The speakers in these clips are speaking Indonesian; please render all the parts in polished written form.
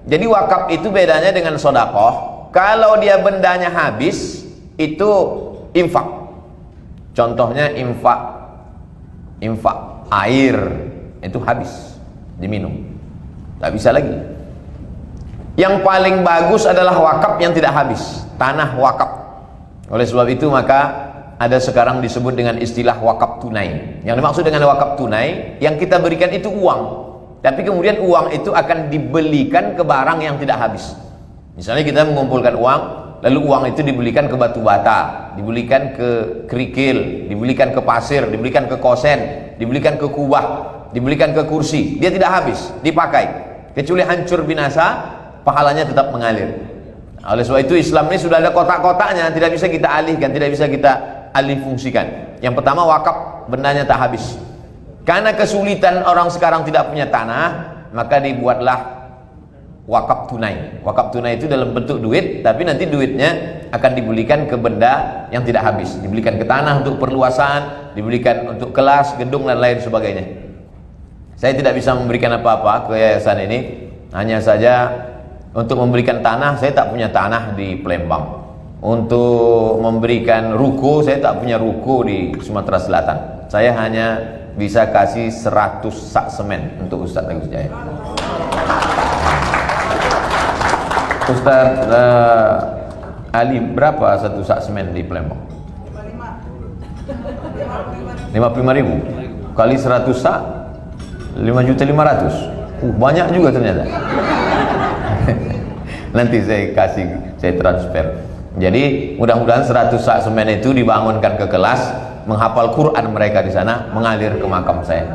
Jadi wakaf itu bedanya dengan sodakoh. Kalau dia bendanya habis, itu infak. Contohnya infak air itu habis, diminum, tak bisa lagi. Yang paling bagus adalah wakaf yang tidak habis, tanah wakaf. Oleh sebab itu maka ada sekarang disebut dengan istilah wakaf tunai. Yang dimaksud dengan wakaf tunai, yang kita berikan itu uang, tapi kemudian uang itu akan dibelikan ke barang yang tidak habis. Misalnya kita mengumpulkan uang, lalu uang itu dibelikan ke batu bata, dibelikan ke kerikil, dibelikan ke pasir, dibelikan ke kosen, dibelikan ke kubah, dibelikan ke kursi. Dia tidak habis, dipakai. Kecuali hancur binasa, pahalanya tetap mengalir. Oleh sebab itu Islam ini sudah ada kotak-kotaknya, tidak bisa kita alihkan, tidak bisa kita alih fungsikan. Yang pertama wakaf, bendanya tak habis. Karena kesulitan orang sekarang tidak punya tanah, maka dibuatlah wakaf tunai. Wakaf tunai itu dalam bentuk duit, tapi nanti duitnya akan dibelikan ke benda yang tidak habis. Dibelikan ke tanah untuk perluasan, dibelikan untuk kelas, gedung dan lain sebagainya. Saya tidak bisa memberikan apa-apa ke yayasan ini, hanya saja untuk memberikan tanah, saya tak punya tanah di Palembang. Untuk memberikan ruko, saya tak punya ruko di Sumatera Selatan. Saya hanya bisa kasih 100 sak semen untuk Ustaz Agus Jaya. Ustaz Ali, berapa satu sak semen di Palembang? 55.000 kali 100 sak 5.500.000. Banyak juga ternyata. Nanti saya kasih, saya transfer. Jadi mudah-mudahan 100 sak semen itu dibangunkan ke kelas, menghafal Quran mereka di sana, mengalir ke makam saya,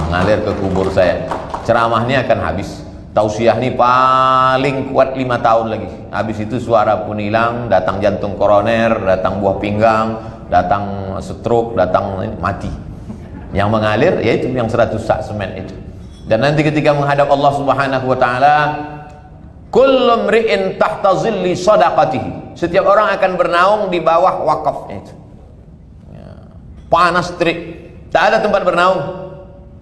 mengalir ke kubur saya. Ceramah ini akan habis. Tausiah ini paling kuat 5 tahun lagi. Habis itu suara pun hilang, datang jantung koroner, datang buah pinggang, datang stroke, datang mati. Yang mengalir yaitu yang 100 sak semen itu. Dan nanti ketika menghadap Allah Subhanahu wa taala, kullu mri'in tahta zilli shadaqatihi. Setiap orang akan bernaung di bawah wakafnya itu. Panas terik, tak ada tempat bernaung.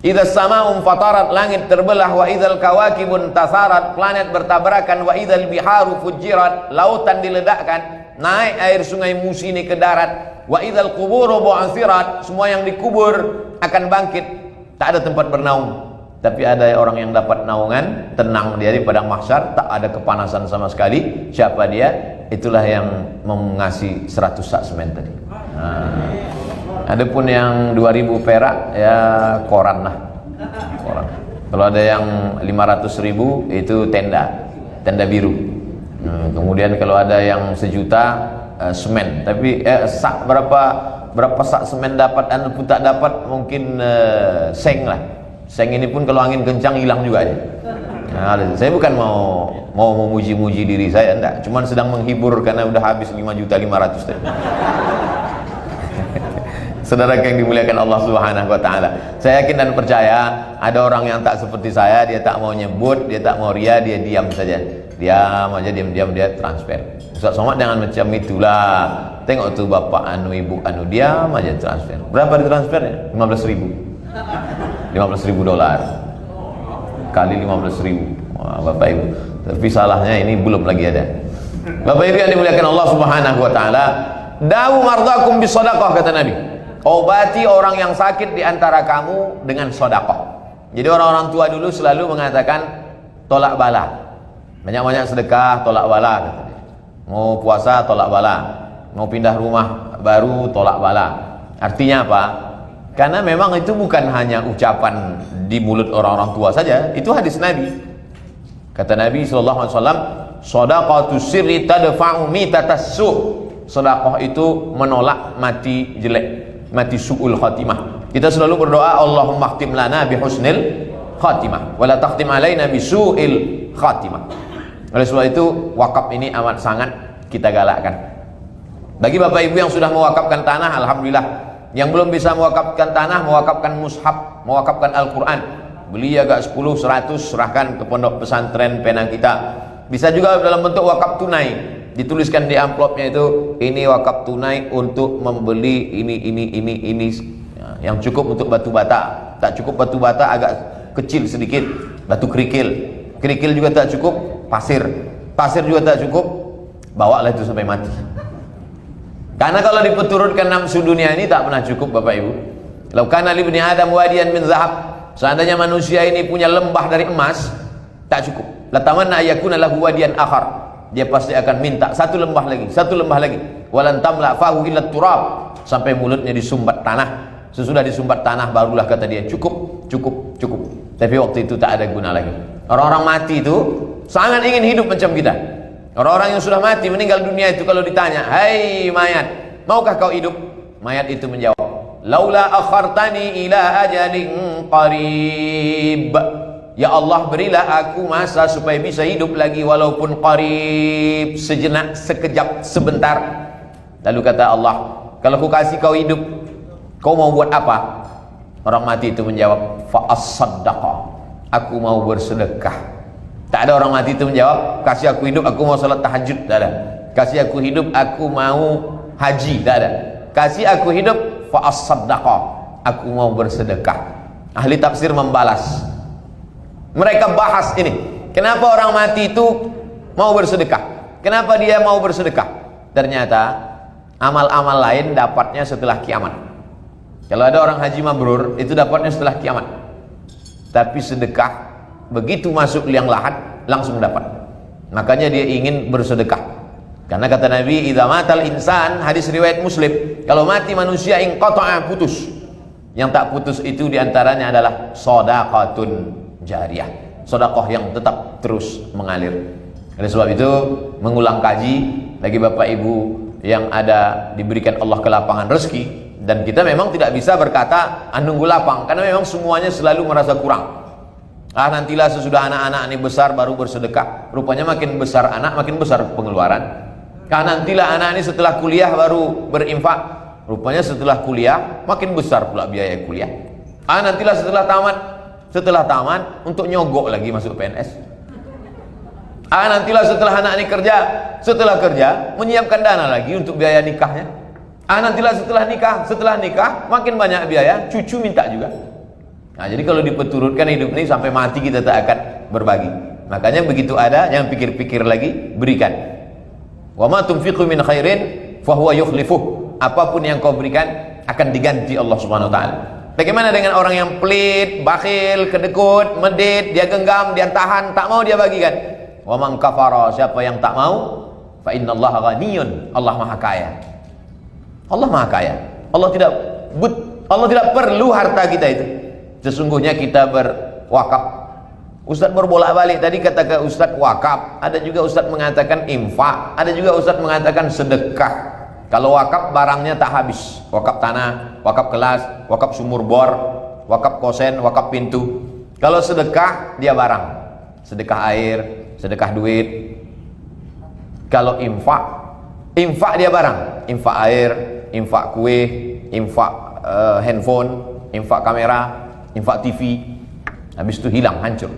Idza sama'un fatarat, langit terbelah, wa idzal kawakibun tasarat, planet bertabrakan, wa idzal biharu fujirat, lautan diledakkan, naik air sungai Musi ini ke darat, wa idzal quburu bu'athirat, semua yang dikubur akan bangkit. Tak ada tempat bernaung, tapi ada orang yang dapat naungan, tenang dia di padang mahsyar, tak ada kepanasan sama sekali. Siapa dia? Itulah yang mengasih 100 sak semen tadi. Adapun yang 2.000 perak ya koran lah, koran. Kalau ada yang 500.000 itu tenda biru. Kemudian kalau ada yang 1 juta semen. Tapi sak berapa sak semen dapat anu pun tak dapat, mungkin seng lah. Seng ini pun kalau angin kencang hilang juga aja. Nah, saya bukan mau memuji-muji diri saya, enggak. Cuman sedang menghibur karena udah habis 5.500.000 tadi. Saudara yang dimuliakan Allah Subhanahu wa taala, saya yakin dan percaya ada orang yang tak seperti saya, dia tak mau nyebut, dia tak mau ria, dia diam saja. Diam aja, diam-diam dia transfer. Ustaz Somad jangan macam itulah. Tengok tuh bapak anu, ibu anu, diam aja transfer. Berapa ditransfernya? 15.000. $15.000 kali 15.000. Wah, Bapak Ibu. Tapi salahnya ini belum lagi ada. Bapak Ibu yang dimuliakan Allah Subhanahu wa taala, dawu mardakum bisadaqah, kata Nabi. Obati orang yang sakit di antara kamu dengan sedekah. Jadi orang-orang tua dulu selalu mengatakan tolak bala. Banyak-banyak sedekah, tolak bala, kata dia. Mau puasa, tolak bala. Mau pindah rumah baru, tolak bala. Artinya apa? Karena memang itu bukan hanya ucapan di mulut orang-orang tua saja, itu hadis Nabi. Kata Nabi sallallahu alaihi wasallam, shadaqatu sirri tadfa'u mitatas su'. Sedekah itu menolak mati jelek, mati su'ul khatimah. Kita selalu berdoa, Allahumma khtim lana bi husnil khatimah wa la takhtim alaina bi su'il khatimah. Oleh sebab itu wakaf ini amat sangat kita galakkan. Bagi Bapak Ibu yang sudah mewakafkan tanah, alhamdulillah. Yang belum bisa mewakafkan tanah, mewakafkan mushaf, mewakafkan Al-Quran, beli agak 10, 100, serahkan ke pondok pesantren Penang kita. Bisa juga dalam bentuk wakaf tunai, dituliskan di amplopnya itu, ini wakaf tunai untuk membeli ini yang cukup untuk batu bata. Tak cukup batu bata, agak kecil sedikit, batu kerikil. kerikil juga tak cukup, pasir juga tak cukup, bawalah itu sampai mati. Karena kalau diperturutkan nafsu dunia ini tak pernah cukup Bapak Ibu. Lau kana li ibni Adam wadiyan min zahab, seandainya manusia ini punya lembah dari emas, tak cukup. Latamanna yakuna lahu wadiyan akhar, dia pasti akan minta satu lembah lagi, satu lembah lagi. Walan tamla fahu illa turab, sampai mulutnya disumbat tanah. Sesudah disumbat tanah barulah kata dia cukup, cukup, cukup. Tapi waktu itu tak ada guna lagi. Orang-orang mati itu sangat ingin hidup macam kita. Orang-orang yang sudah mati meninggal dunia itu kalau ditanya, "Hai mayat, maukah kau hidup?" Mayat itu menjawab, "Laula akhartani ila ajalin qarib." Ya Allah, berilah aku masa supaya bisa hidup lagi walaupun qarib, sejenak, sekejap, sebentar. Lalu kata Allah, kalau aku kasih kau hidup, kau mau buat apa? Orang mati itu menjawab, fa as-saddaqa, aku mau bersedekah. Tak ada orang mati itu menjawab, kasih aku hidup, aku mau salat tahajud. Tak ada. Kasih aku hidup, aku mau haji. Tak ada. Kasih aku hidup, fa as-saddaqa, aku mau bersedekah. Ahli tafsir membalas, mereka bahas ini, kenapa orang mati itu mau bersedekah, kenapa dia mau bersedekah. Ternyata amal-amal lain dapatnya setelah kiamat. Kalau ada orang haji mabrur, itu dapatnya setelah kiamat. Tapi sedekah, begitu masuk liang lahat, langsung dapat. Makanya dia ingin bersedekah. Karena kata Nabi, idza matal insan, hadis riwayat Muslim, kalau mati manusia inqata'a, putus. Yang tak putus itu diantaranya adalah shadaqatun jariyah, sedekah yang tetap terus mengalir. Oleh sebab itu, mengulang kaji bagi Bapak Ibu yang ada diberikan Allah kelapangan rezeki, dan kita memang tidak bisa berkata nunggu lapang, karena memang semuanya selalu merasa kurang. Nantilah sesudah anak-anak ini besar baru bersedekah. Rupanya makin besar anak, makin besar pengeluaran. Nantilah anak ini setelah kuliah baru berinfak. Rupanya setelah kuliah makin besar pula biaya kuliah. Nantilah setelah tamat untuk nyogok lagi masuk PNS. Nantilah setelah anak ini kerja, setelah kerja menyiapkan dana lagi untuk biaya nikahnya. Nantilah setelah nikah makin banyak biaya, cucu minta juga. Jadi kalau dipeturutkan hidup ini sampai mati kita tak akan berbagi. Makanya begitu ada yang pikir-pikir lagi, berikan. Wa ma tunfiqu min khairin fa huwa yukhlifuh. Apapun yang kau berikan akan diganti Allah Subhanahu wa taala. Bagaimana dengan orang yang pelit, bakhil, kedekut, medit, dia genggam, dia tahan, tak mau dia bagikan. Wa man kafara, siapa yang tak mau, fa innallaha ghaniyun, Allah Maha Kaya. Allah Maha Kaya. Allah tidak perlu harta kita itu. Sesungguhnya kita berwakaf. Ustaz berbolak-balik tadi kata ke Ustaz wakaf, ada juga Ustaz mengatakan infak, ada juga Ustaz mengatakan sedekah. Kalau wakaf barangnya tak habis, wakaf tanah, wakaf kelas, wakaf sumur bor, wakaf kosen, wakaf pintu. Kalau sedekah dia barang, sedekah air, sedekah duit. Kalau infak dia barang, infak air, infak kue, infak handphone, infak kamera, infak TV. Habis itu hilang, hancur.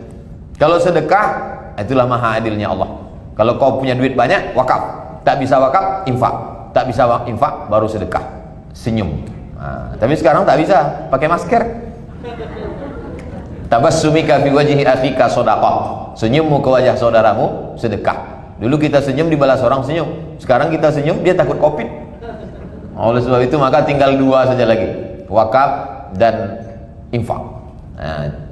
Kalau sedekah, itulah maha adilnya Allah. Kalau kau punya duit banyak, wakaf. Tak bisa wakaf, infak. Tak bisa infak, baru sedekah, senyum. Tapi sekarang tak bisa, pakai masker. Tabassumika fi wajhi akhika shadaqah, senyummu ke wajah saudaramu sedekah. Dulu kita senyum dibalas orang senyum, sekarang kita senyum dia takut covid. Oleh sebab itu maka tinggal dua saja lagi, wakaf dan infak.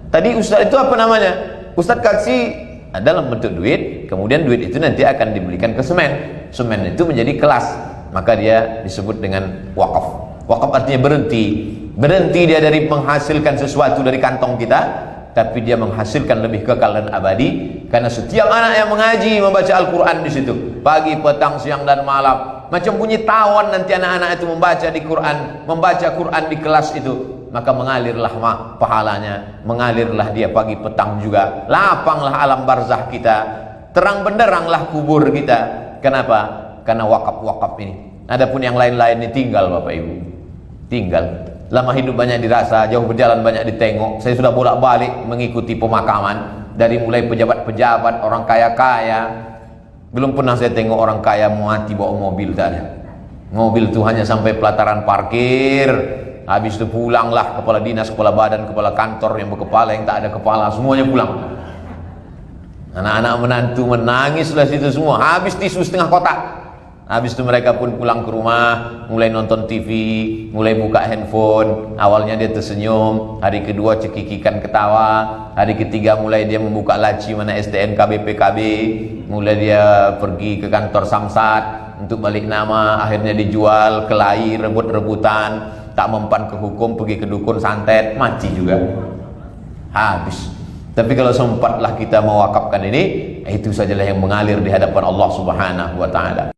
Tadi Ustaz itu apa namanya? Ustaz kasih dalam bentuk duit, kemudian duit itu nanti akan dibelikan ke semen. Semen itu menjadi kelas, maka dia disebut dengan wakaf. Wakaf artinya berhenti dia dari menghasilkan sesuatu dari kantong kita, tapi dia menghasilkan lebih kekal dan abadi. Karena setiap anak yang mengaji, membaca Al-Quran di situ, pagi, petang, siang dan malam, macam bunyi tawon nanti anak-anak itu membaca Quran di kelas itu, maka mengalirlah pahalanya, mengalirlah dia pagi petang juga, lapanglah alam barzah kita, terang benderanglah kubur kita. Kenapa? Karena wakaf-wakaf ini. Adapun yang lain-lain ini tinggal Bapak Ibu, tinggal. Lama hidup banyak dirasa, jauh berjalan banyak ditengok. Saya sudah bolak-balik mengikuti pemakaman, dari mulai pejabat-pejabat, orang kaya-kaya. Belum pernah saya tengok orang kaya mati bawa mobil, tak ada. Mobil itu hanya sampai pelataran parkir, habis itu pulanglah kepala dinas, kepala badan, kepala kantor yang berkepala, yang tak ada kepala, semuanya pulang. Anak-anak menantu menangislah situ semua, habis tisu setengah kotak. Habis itu mereka pun pulang ke rumah, mulai nonton TV, mulai buka handphone. Awalnya dia tersenyum, hari kedua cekikikan ketawa, hari ketiga mulai dia membuka laci mana STNK BPKB, mulai dia pergi ke kantor Samsat untuk balik nama, akhirnya dijual, kelahi, rebut-rebutan, tak mempan ke hukum, pergi ke dukun santet, mati juga. Habis. Tapi kalau sempatlah kita mewakafkan ini, itu sajalah yang mengalir di hadapan Allah Subhanahu wa taala.